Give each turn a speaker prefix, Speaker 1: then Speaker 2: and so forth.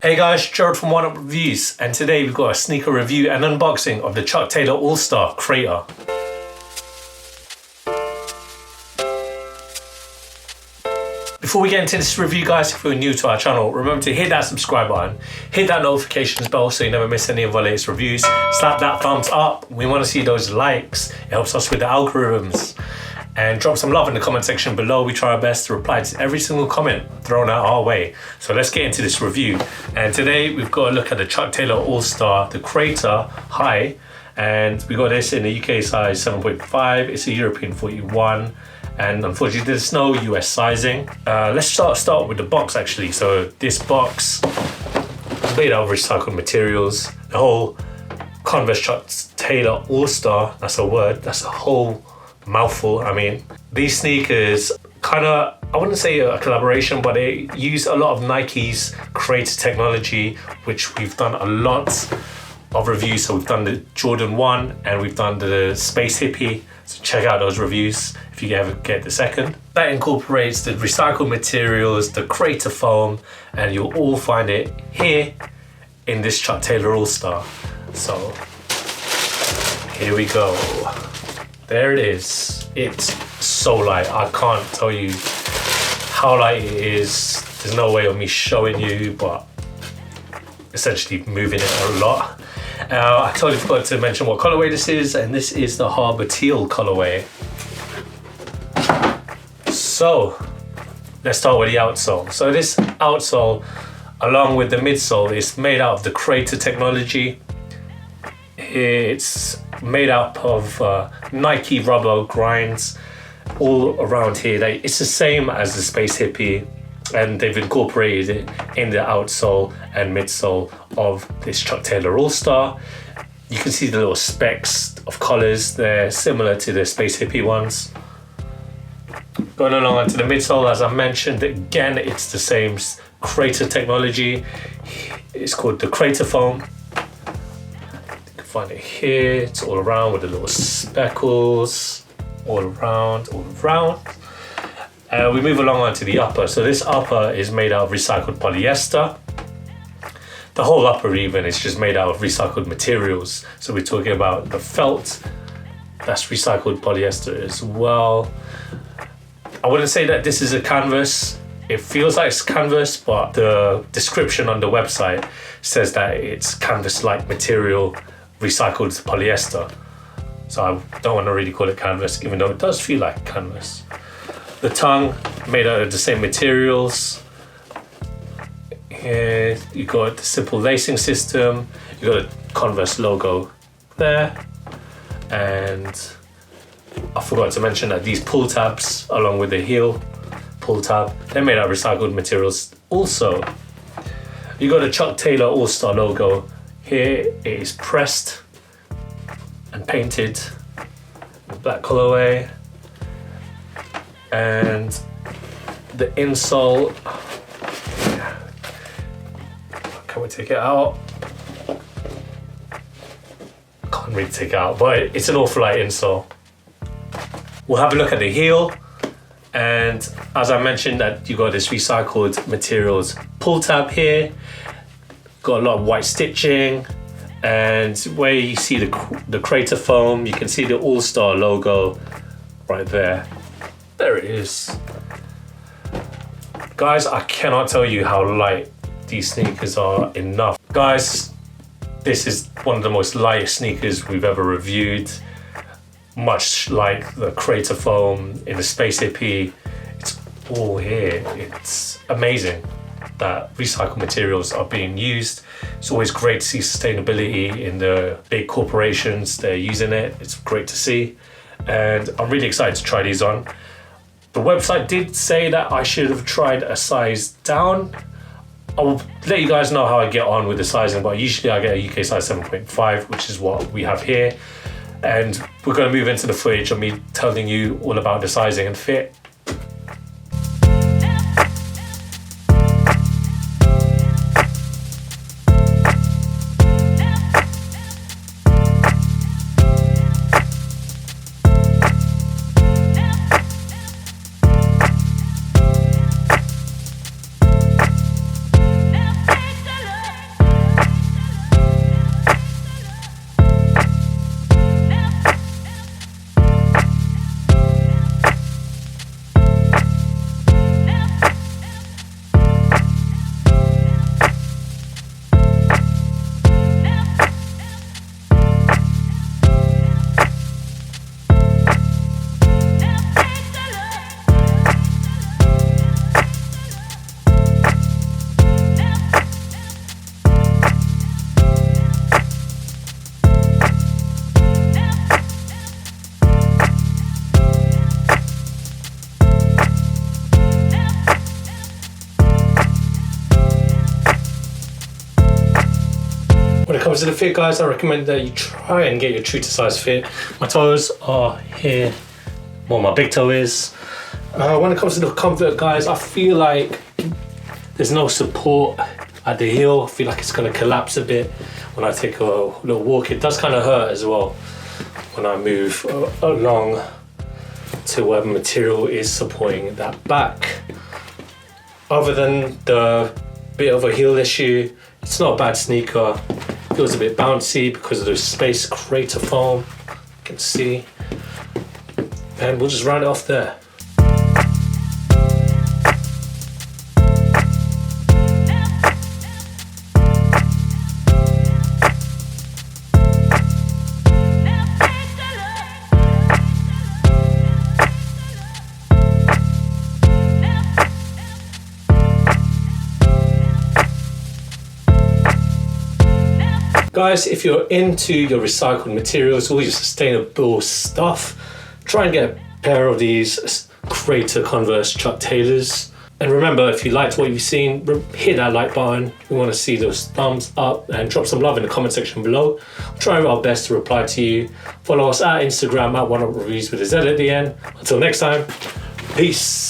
Speaker 1: Hey guys, Gerald from Oneupreviewz, and today we've got a sneaker review and unboxing of the Chuck Taylor All-Star Crater. Before we get into this review guys, if you're new to our channel, remember to hit that subscribe button, hit that notifications bell so you never miss any of our latest reviews, slap that thumbs up, we want to see those likes, it helps us with the algorithms. And drop some love in the comment section below. We try our best to reply to every single comment thrown out our way. So let's get into this review. And today we've got a look at the Chuck Taylor All-Star, the Crater Hi. And we got this in the UK size 7.5. It's a European 41. And unfortunately there's no US sizing. Let's start with the box actually. So this box is made out of recycled materials. The whole Converse Chuck Taylor All-Star, that's a word, that's a whole mouthful. I mean, these sneakers kind of, I wouldn't say a collaboration, but they use a lot of Nike's creative technology, which we've done a lot of reviews. So we've done the Jordan 1 and we've done the Space Hippie. So check out those reviews if you ever get the second. That incorporates the recycled materials, the Crater foam, and you'll all find it here in this Chuck Taylor All-Star. So here we go. There it is. It's so light. I can't tell you how light it is. There's no way of me showing you, but essentially moving it a lot. I totally forgot to mention what colorway this is, and this is the Harbor Teal colorway. So let's start with the outsole. So this outsole, along with the midsole, is made out of the Crater technology. It's made up of Nike rubber grinds all around here. It's the same as the Space Hippie, and they've incorporated it in the outsole and midsole of this Chuck Taylor All-Star. You can see the little specks of colors. They're similar to the Space Hippie ones. Going along onto the midsole, as I mentioned, again, it's the same Crater technology. It's called the Crater foam. Find it here, it's all around with the little speckles, all around. We move along onto the upper. So this upper is made out of recycled polyester. The whole upper even is just made out of recycled materials. So we're talking about the felt, that's recycled polyester as well. I wouldn't say that this is a canvas. It feels like it's canvas, but the description on the website says that it's canvas-like material, recycled polyester. So I don't want to really call it canvas, even though it does feel like canvas. The tongue made out of the same materials. Here you got the simple lacing system. You got a Converse logo there, and I forgot to mention that these pull tabs, along with the heel pull tab, they're made out of recycled materials also. You got a Chuck Taylor All-Star logo. Here it is pressed and painted in black colorway, and the insole, can we take it out? Can't really take it out, but it's an awful light insole. We'll have a look at the heel, and as I mentioned, that you got this recycled materials pull tab here. Got a lot of white stitching, and where you see the Crater foam, you can see the All-Star logo right there. There it is. Guys, I cannot tell you how light these sneakers are enough. Guys, this is one of the most lightest sneakers we've ever reviewed. Much like the Crater foam in the Space Hippie, it's all here. It's amazing that recycled materials are being used. It's always great to see sustainability in the big corporations. They're using it. It's great to see. And I'm really excited to try these on. The website did say that I should have tried a size down. I'll let you guys know how I get on with the sizing, but usually I get a UK size 7.5, which is what we have here. And we're going to move into the footage of me telling you all about the sizing and fit. comes to the fit, guys, I recommend that you try and get your true to size fit. My toes are here, well, my big toe is. When it comes to the comfort, guys, I feel like there's no support at the heel. I feel like it's gonna collapse a bit when I take a little walk. It does kind of hurt as well when I move along to where material is supporting that back. Other than the bit of a heel issue, it's not a bad sneaker. Feels a bit bouncy because of the Space Crater foam, you can see. And we'll just round it off there. Guys, if you're into your recycled materials, all your sustainable stuff, try and get a pair of these Crater Converse Chuck Taylors. And remember, if you liked what you've seen, hit that like button. We want to see those thumbs up and drop some love in the comment section below. We'll try our best to reply to you. Follow us at Instagram at Oneupreviewz with a Z at the end. Until next time, peace.